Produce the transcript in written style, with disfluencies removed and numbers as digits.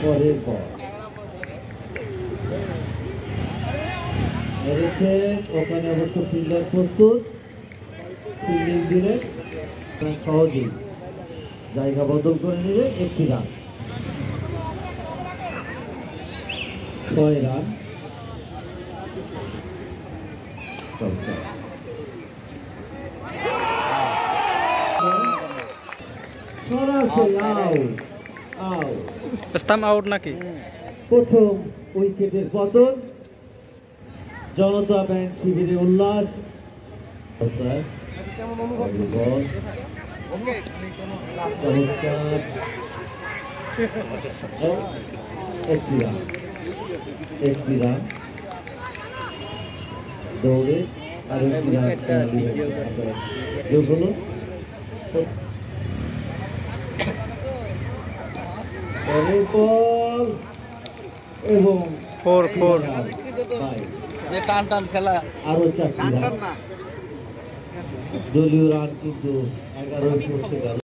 পরের পর ওখানে অবশ্য ফিল্ডার প্রস্তুত, ফিল্ডিং দিলে সহজেই জায়গা বদল করে নিলে 1টি রান। 6 রান। সরাসরি আউট। আউট নাকি? প্রথম উইকেটের পতন, জনতা ব্যাংক শিবিরে উল্লাস। একটি রান দৌড়ে আর একটি রান যোগ হলো। পরের বল এবং 4 যে টান টান খেলা আরো 4টি রান। দলীয় রান কিন্তু 11 পৌঁছে গেল।